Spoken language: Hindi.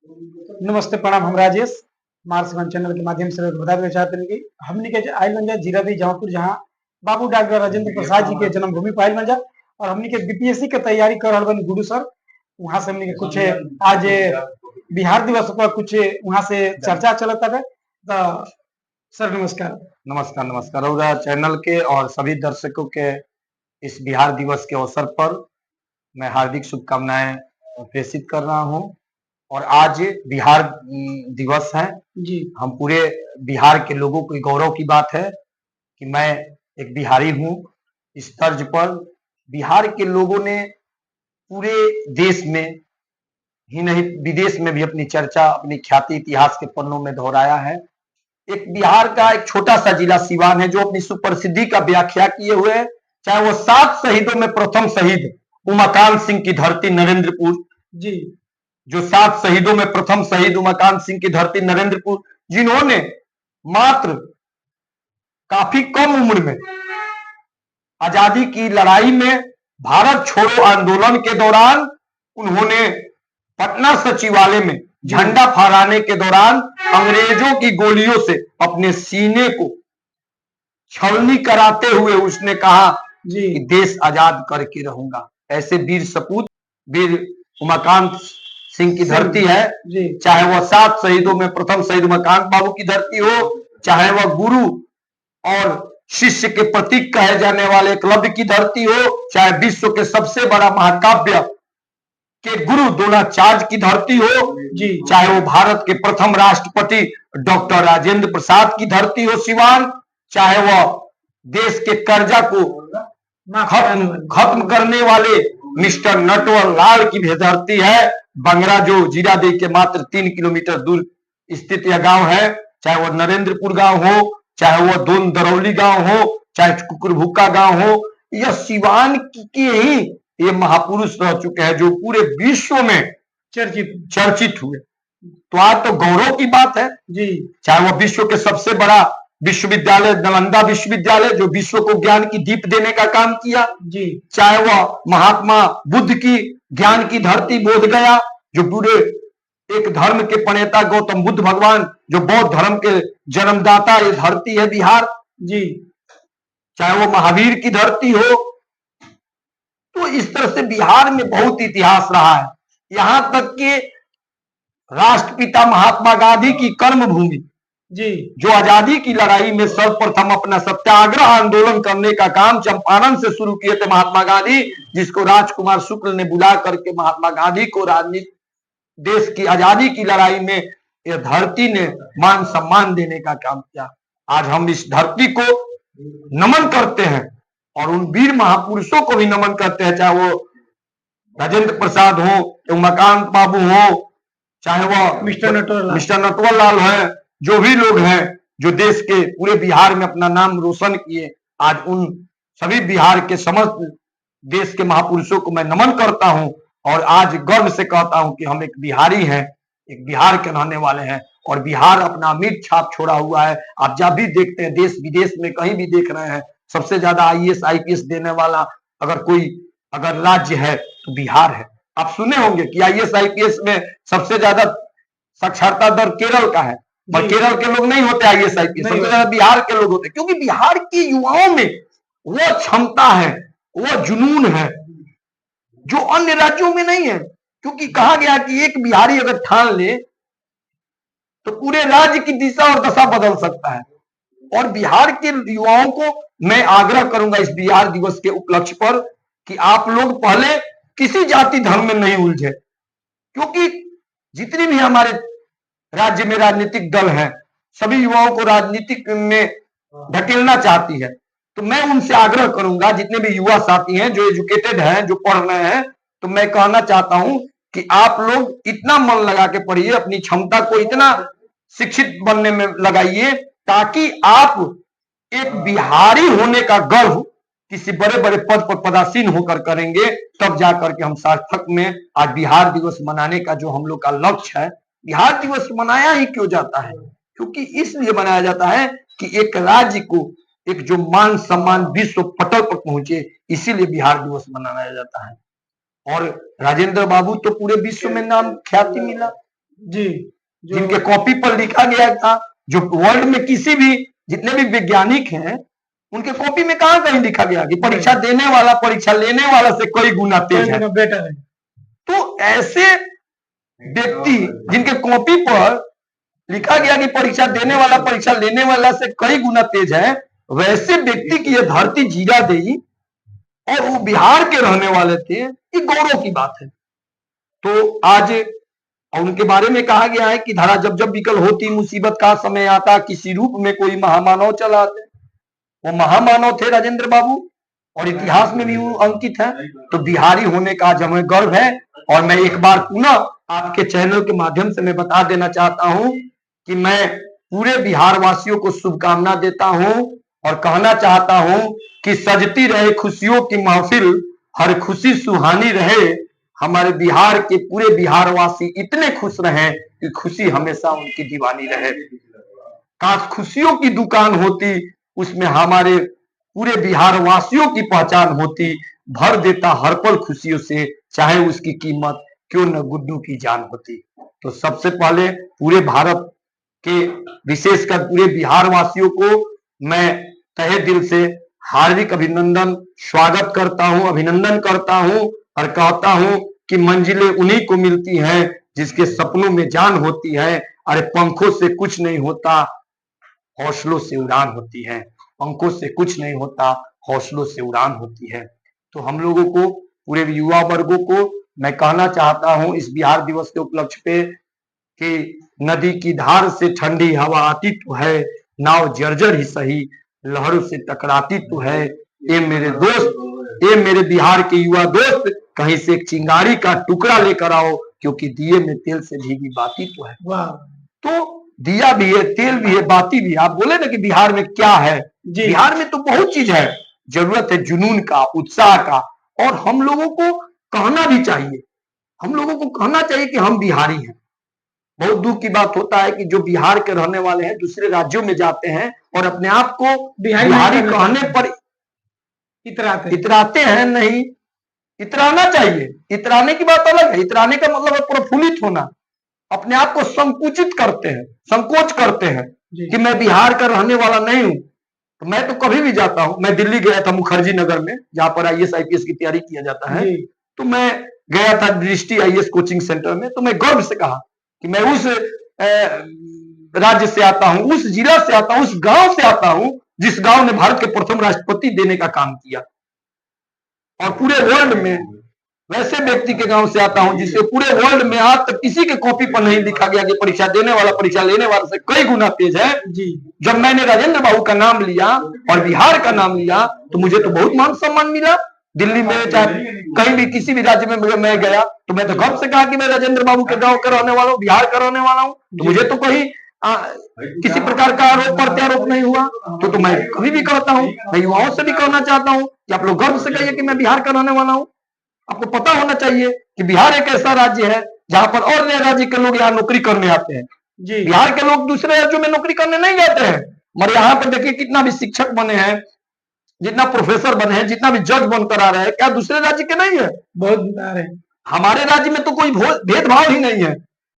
नमस्ते प्रणाम। हम राजेश मार्स वन चैनल के माध्यम से बता देना चाहते हैं कि हमने के आयल बन जा जीरादी जमापुर, जहाँ बाबू डॉक्टर राजेंद्र प्रसाद जी के जन्मभूमि पर आयल बन जा और हमने के बीपीएससी के तैयारी कर रहा बन गुरु सर। वहां से हमने के कुछ आज बिहार दिवस पर कुछ वहां से चर्चा चलता है। तो सर नमस्कार। नमस्कार नमस्कार रउरा चैनल के और सभी दर्शकों के इस बिहार दिवस के अवसर पर मैं हार्दिक शुभकामनाएं प्रेषित कर रहा हूं। और आज बिहार दिवस है जी। हम पूरे बिहार के लोगों को गौरव की बात है कि मैं एक बिहारी हूं। इस तर्ज पर बिहार के लोगों ने पूरे देश में ही नहीं विदेश में भी अपनी चर्चा, अपनी ख्याति इतिहास के पन्नों में दोहराया है। एक बिहार का एक छोटा सा जिला सिवान है जो अपनी सुप्रसिद्धि का व्याख्या किए हुए है, चाहे वो 7 शहीदों में प्रथम शहीद उमाकांत सिंह की धरती नरेंद्रपुर जी, जो 7 शहीदों में प्रथम शहीद उमाकांत सिंह की धरती नरेंद्रपुर, जिन्होंने मात्र काफी कम उम्र में आजादी की लड़ाई में भारत छोड़ो आंदोलन के दौरान उन्होंने पटना सचिवालय में झंडा फहराने के दौरान अंग्रेजों की गोलियों से अपने सीने को छलनी कराते हुए उसने कहा कि देश आजाद करके रहूंगा। ऐसे वीर सपूत वीर उमाकांत सिंह की धरती है। चाहे वह 7 शहीदों में प्रथम शहीद उमाकांत बाबू की धरती हो, चाहे वह गुरु और शिष्य के प्रतीक कहे जाने वाले एकलव्य की धरती हो, चाहे विश्व के सबसे बड़ा महाकाव्य के गुरु द्रोणाचार्य की धरती हो, चाहे वो भारत के प्रथम राष्ट्रपति डॉक्टर राजेंद्र प्रसाद की धरती हो सिवान, चाहे वह देश के कर्जा को खत्म करने वाले मिस्टर नटवर लाल की भी धरती है। बंगरा जो जीरादेई के मात्र 3 किलोमीटर दूर स्थित यह गांव है, चाहे वह नरेंद्रपुर गांव हो, चाहे वह दोन दरौली गांव हो, चाहे कुकुरभुक्का गांव हो, यह सिवान की ही ये महापुरुष रह चुके हैं जो पूरे विश्व में चर्चित हुए। तो आज तो गौरव की बात है जी। चाहे वह विश्व के सबसे बड़ा विश्वविद्यालय नालंदा विश्वविद्यालय जो विश्व को ज्ञान की दीप देने का काम किया जी, चाहे वह महात्मा बुद्ध की ज्ञान की धरती बोध गया जो पूरे एक धर्म के प्रणेता गौतम बुद्ध भगवान जो बौद्ध धर्म के जन्मदाता ये धरती है बिहार जी, चाहे वो महावीर की धरती हो। तो इस तरह से बिहार में बहुत इतिहास रहा है। यहां तक कि राष्ट्रपिता महात्मा गांधी की कर्म भूमि जी, जो आजादी की लड़ाई में सर्वप्रथम अपना सत्याग्रह आंदोलन करने का काम चंपारण से शुरू किए थे महात्मा गांधी, जिसको राजकुमार शुक्ल ने बुला करके महात्मा गांधी को राजनीति देश की आजादी की लड़ाई में यह धरती ने मान सम्मान देने का काम किया। आज हम इस धरती को नमन करते हैं और उन वीर महापुरुषों को भी नमन करते हैं, चाहे वो राजेंद्र प्रसाद हो, उमाकांत बाबू हो, चाहे वह मिस्टर नटवर लाल है, जो भी लोग हैं जो देश के पूरे बिहार में अपना नाम रोशन किए, आज उन सभी बिहार के समस्त देश के महापुरुषों को मैं नमन करता हूं और आज गर्व से कहता हूं कि हम एक बिहारी हैं, एक बिहार के रहने वाले हैं और बिहार अपना अमिट छाप छोड़ा हुआ है। आप जब भी देखते हैं देश विदेश में कहीं भी देख रहे हैं, सबसे ज्यादा आईएएस आईपीएस देने वाला अगर राज्य है तो बिहार है। आप सुने होंगे कि आईएएस आईपीएस में सबसे ज्यादा साक्षरता दर केरल का है, पर केरल के लोग नहीं होते आईएएस आईपीएस, सबसे ज्यादा बिहार के लोग होते, क्योंकि बिहार के युवाओं में वो क्षमता है, वो जुनून है जो अन्य राज्यों में नहीं है। क्योंकि कहा गया कि एक बिहारी अगर ठान ले तो पूरे राज्य की दिशा और दशा बदल सकता है। और बिहार के युवाओं को मैं आग्रह करूंगा इस बिहार दिवस के उपलक्ष्य पर कि आप लोग पहले किसी जाति धर्म में नहीं उलझे, क्योंकि जितनी भी हमारे राज्य में राजनीतिक दल हैं सभी युवाओं को राजनीतिक में ढकेलना चाहती है। तो मैं उनसे आग्रह करूंगा, जितने भी युवा साथी हैं जो एजुकेटेड हैं, जो पढ़ रहे हैं, तो मैं कहना चाहता हूं कि आप लोग इतना मन लगा के पढ़िए, अपनी क्षमता को इतना शिक्षित बनने में लगाइए ताकि आप एक बिहारी होने का गर्व किसी बड़े बड़े पद पर पदासीन होकर करेंगे, तब जाकर के हम सार्थक में आज बिहार दिवस मनाने का जो हम लोग का लक्ष्य है। बिहार दिवस मनाया ही क्यों जाता है? क्योंकि इसलिए मनाया जाता है कि एक राज्य को एक जो मान सम्मान विश्व पटल पर पहुंचे, इसीलिए बिहार दिवस मनाया जाता है। और राजेंद्र बाबू तो पूरे विश्व में नाम ख्याति मिला, जी जो जिनके कॉपी पर लिखा गया था, जो वर्ल्ड में किसी भी जितने भी वैज्ञानिक हैं उनके कॉपी में कहां कहीं लिखा गया कि परीक्षा देने वाला परीक्षा लेने वाला से कई गुना तेज है। बेटर है। तो ऐसे व्यक्ति जिनके कॉपी पर लिखा गया कि परीक्षा देने वाला परीक्षा लेने वाला से कई गुना तेज है, वैसे व्यक्ति की यह धरती जीरा देई और वो बिहार के रहने वाले थे, ये गौरव की बात है। तो आज उनके बारे में कहा गया है कि धारा जब जब विकल होती मुसीबत का समय आता, किसी रूप में कोई महामानव चला आते। वो महामानव थे राजेंद्र बाबू और इतिहास में भी वो अंकित है। तो बिहारी होने का आज हमें गर्व है। और मैं एक बार पुनः आपके चैनल के माध्यम से मैं बता देना चाहता हूं कि मैं पूरे बिहार वासियों को शुभकामना देता हूं और कहना चाहता हूं कि सजती रहे खुशियों की महफिल, हर खुशी सुहानी रहे। हमारे बिहार के पूरे बिहारवासी इतने खुश रहे कि खुशी हमेशा उनकी दीवानी रहे। काश खुशियों की दुकान होती, उसमें हमारे पूरे बिहार वासियों की पहचान होती, भर देता हर पल खुशियों से, चाहे उसकी कीमत क्यों न गुड्डू की जान होती। तो सबसे पहले पूरे भारत के विशेषकर पूरे बिहार वासियों को मैं तहे दिल से हार्दिक अभिनंदन स्वागत करता हूं, अभिनंदन करता हूं और कहता हूं कि मंजिलें उन्हीं को मिलती हैं जिसके सपनों में जान होती है। अरे पंखों से कुछ नहीं होता, हौसलों से उड़ान होती है। पंखों से कुछ नहीं होता, हौसलों से उड़ान होती है। तो हम लोगों को पूरे युवा वर्गों को मैं कहना चाहता हूं इस बिहार दिवस के उपलक्ष्य पे कि नदी की धार से ठंडी हवा आती तो है, नाव जर्जर ही सही लहरों से टकराती तो है। ये मेरे दोस्त, ये मेरे बिहार के युवा दोस्त, कहीं से एक चिंगारी का टुकड़ा लेकर आओ, क्योंकि दिए में तेल से भीगी बाती तो है। तो दिया भी है, तेल भी है, बाती भी है। आप बोले ना कि बिहार में क्या है, बिहार में तो बहुत चीज है। जरूरत है जुनून का, उत्साह का। और हम लोगों को कहना भी चाहिए, हम लोगों को कहना चाहिए कि हम बिहारी हैं। बहुत दुख की बात होता है कि जो बिहार के रहने वाले हैं दूसरे राज्यों में जाते हैं और अपने आप को बिहारी कहने पर इतराते हैं। नहीं, इतराना चाहिए। इतराने की बात अलग है। इतराने का मतलब है प्रफुल्लित होना। अपने आप को संकुचित करते हैं, संकोच करते हैं कि मैं बिहार का रहने वाला नहीं हूं। तो मैं तो कभी भी जाता हूं, मैं दिल्ली गया था मुखर्जी नगर में जहां पर आईएएस आईपीएस की तैयारी किया जाता है। तो मैं गया था दृष्टि आईएएस कोचिंग सेंटर में। तो मैं गर्व से कहा कि मैं उस राज्य से आता हूं, उस जिला से आता हूं, उस गांव से आता हूं जिस गांव ने भारत के प्रथम राष्ट्रपति देने का काम किया। और पूरे वर्ल्ड में वैसे व्यक्ति के गांव से आता हूं जिसे पूरे वर्ल्ड में आज तक किसी के कॉपी पर नहीं लिखा गया कि परीक्षा देने वाला परीक्षा लेने वाले से कई गुना तेज है। जब मैंने राजेंद्र बाबू का नाम लिया और बिहार का नाम लिया तो मुझे तो बहुत मान सम्मान मिला। दिल्ली में चाहे कहीं भी किसी भी राज्य में मैं गया तो मैं तो गर्व से कहा कि मैं राजेंद्र बाबू के गांव का रहने वाला हूँ, बिहार का रहने वाला हूँ। तो मुझे तो कहीं किसी प्रकार का आरोप प्रत्यारोप नहीं हुआ। तो मैं कभी भी कहता हूँ, मैं युवाओं से भी कहना चाहता हूँ कि आप लोग गर्व से कहिए कि मैं बिहार का रहने वाला हूँ। आपको पता होना चाहिए कि बिहार एक ऐसा राज्य है जहां पर और नए राज्य के लोग यहाँ नौकरी करने आते हैं। बिहार के लोग दूसरे राज्यों में नौकरी करने नहीं जाते हैं। मगर यहाँ पर देखिए कितना भी शिक्षक बने हैं, जितना प्रोफेसर बने हैं, जितना भी जज बनकर आ रहे हैं, क्या दूसरे राज्य के नहीं है? बहुत बता रहे हैं। हमारे राज्य में तो कोई भेदभाव ही नहीं है।